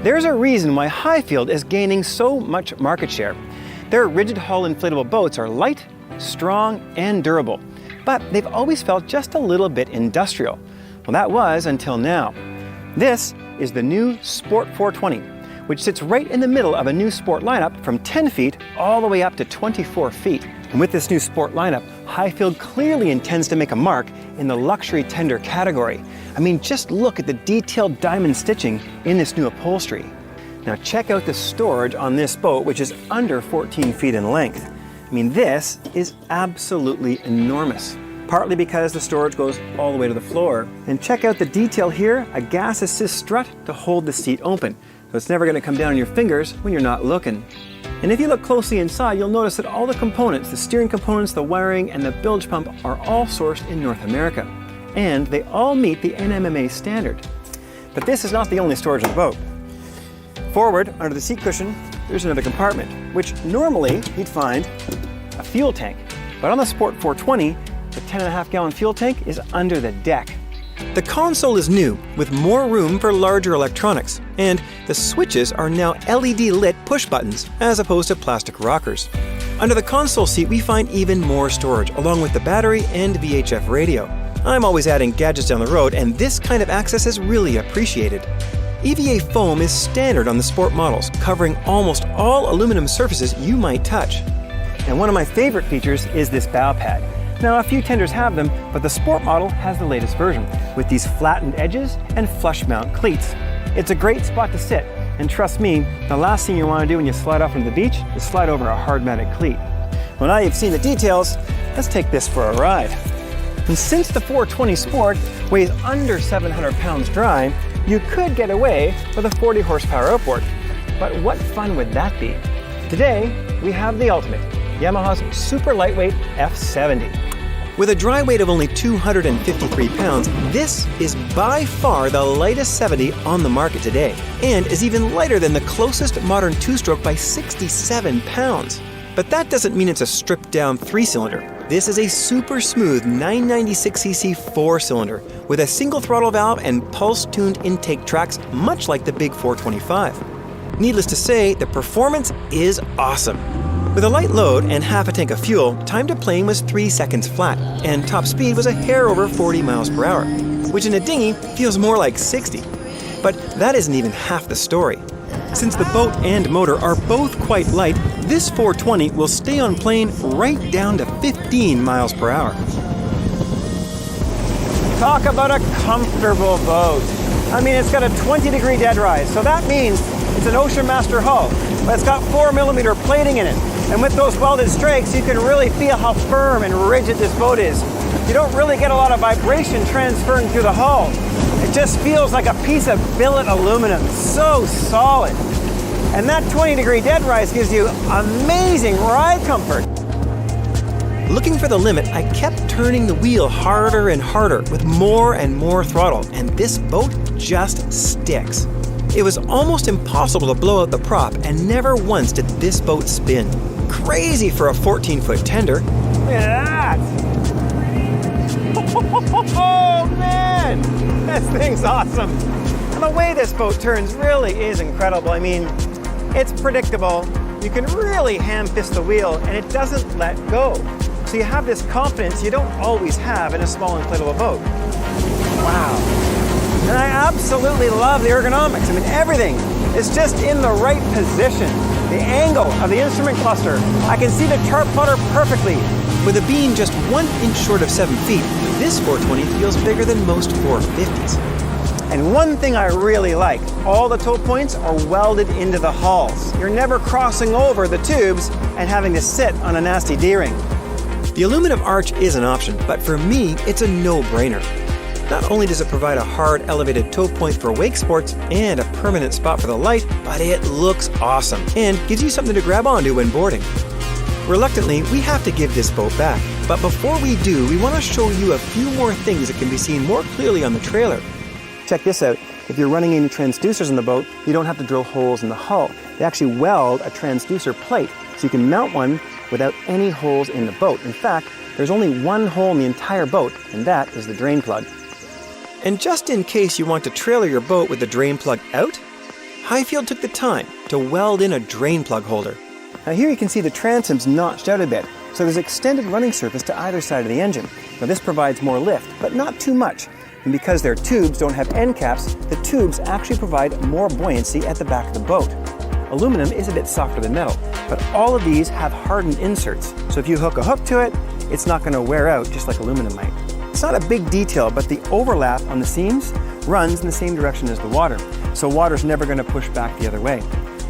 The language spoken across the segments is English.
There's a reason why Highfield is gaining so much market share. Their rigid hull inflatable boats are light, strong, and durable, but they've always felt just a little bit industrial. Well, that was until now. This is the new Sport 420, which sits right in the middle of a new sport lineup from 10 feet all the way up to 24 feet. And with this new sport lineup, Highfield clearly intends to make a mark in the luxury tender category. I mean, just look at the detailed diamond stitching in this new upholstery. Now check out the storage on this boat, which is under 14 feet in length. I mean, this is absolutely enormous, partly because the storage goes all the way to the floor. And check out the detail here, a gas assist strut to hold the seat open, so it's never going to come down on your fingers when you're not looking. And if you look closely inside, you'll notice that all the components, the steering components, the wiring, and the bilge pump are all sourced in North America. And they all meet the NMMA standard. But this is not the only storage on the boat. Forward, under the seat cushion, there's another compartment, which normally you'd find a fuel tank. But on the Sport 420, the 10.5-gallon fuel tank is under the deck. The console is new, with more room for larger electronics, and the switches are now LED-lit push buttons, as opposed to plastic rockers. Under the console seat, we find even more storage, along with the battery and VHF radio. I'm always adding gadgets down the road, and this kind of access is really appreciated. EVA foam is standard on the Sport models, covering almost all aluminum surfaces you might touch. And one of my favorite features is this bow pad. Now, a few tenders have them, but the Sport model has the latest version, with these flattened edges and flush mount cleats. It's a great spot to sit, and trust me, the last thing you want to do when you slide off into the beach is slide over a hard-mounted cleat. Well, now you've seen the details, let's take this for a ride. And since the 420 Sport weighs under 700 pounds dry, you could get away with a 40 horsepower outboard. But what fun would that be? Today, we have the ultimate, Yamaha's super lightweight F70. With a dry weight of only 253 pounds, this is by far the lightest 70 on the market today, and is even lighter than the closest modern two-stroke by 67 pounds. But that doesn't mean it's a stripped-down three-cylinder. This is a super smooth 996cc four-cylinder with a single throttle valve and pulse-tuned intake tracks, much like the big 425. Needless to say, the performance is awesome. With a light load and half a tank of fuel, time to plane was 3 seconds flat, and top speed was a hair over 40 miles per hour, which in a dinghy feels more like 60. But that isn't even half the story. Since the boat and motor are both quite light, this 420 will stay on plane right down to 15 miles per hour. Talk about a comfortable boat. I mean, it's got a 20-degree dead rise, so that means it's an Ocean Master hull, but it's got 4mm plating in it. And with those welded strakes, you can really feel how firm and rigid this boat is. You don't really get a lot of vibration transferring through the hull. It just feels like a piece of billet aluminum, so solid. And that 20-degree dead rise gives you amazing ride comfort. Looking for the limit, I kept turning the wheel harder and harder with more and more throttle, and this boat just sticks. It was almost impossible to blow out the prop, and never once did this boat spin. Crazy for a 14-foot tender. Look at that! Oh man! This thing's awesome! And the way this boat turns really is incredible. I mean, it's predictable. You can really ham-fist the wheel, and it doesn't let go. So you have this confidence you don't always have in a small inflatable boat. Wow. And I absolutely love the ergonomics. I mean, everything is just in the right position. The angle of the instrument cluster. I can see the chart plotter perfectly. With a beam just 1 inch short of 7 feet, this 420 feels bigger than most 450s. And one thing I really like, all the toe points are welded into the hulls. You're never crossing over the tubes and having to sit on a nasty D-ring. The aluminum arch is an option, but for me, it's a no-brainer. Not only does it provide a hard, elevated toe point for wake sports and a permanent spot for the light, but it looks awesome and gives you something to grab onto when boarding. Reluctantly, we have to give this boat back, but before we do, we want to show you a few more things that can be seen more clearly on the trailer. Check this out. If you're running any transducers in the boat, you don't have to drill holes in the hull. They actually weld a transducer plate, so you can mount one without any holes in the boat. In fact, there's only one hole in the entire boat, and that is the drain plug. And just in case you want to trailer your boat with the drain plug out, Highfield took the time to weld in a drain plug holder. Now here you can see the transom's notched out a bit, so there's extended running surface to either side of the engine. Now this provides more lift, but not too much. And because their tubes don't have end caps, the tubes actually provide more buoyancy at the back of the boat. Aluminum is a bit softer than metal, but all of these have hardened inserts, so if you hook a hook to it, it's not going to wear out just like aluminum might. It's not a big detail, but the overlap on the seams runs in the same direction as the water, so water's never going to push back the other way.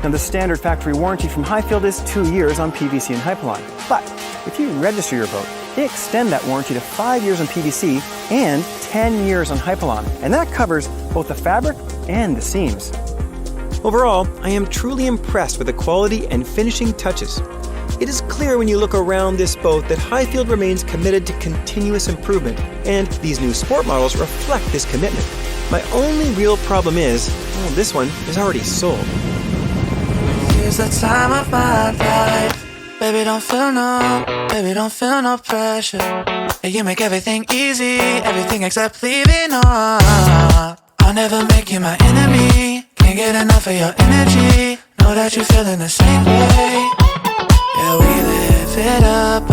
Now the standard factory warranty from Highfield is 2 years on PVC and Hypalon, but if you register your boat, they extend that warranty to 5 years on PVC and 10 years on Hypalon, and that covers both the fabric and the seams. Overall, I am truly impressed with the quality and finishing touches. It is clear when you look around this boat that Highfield remains committed to continuous improvement, and these new sport models reflect this commitment. My only real problem is, well, this one is already sold. It's the time of my life. Baby, don't feel no pressure. Yeah, you make everything easy, everything except leaving on. I'll never make you my enemy. Can't get enough of your energy. Know that you're feeling the same way. Yeah, we live it up.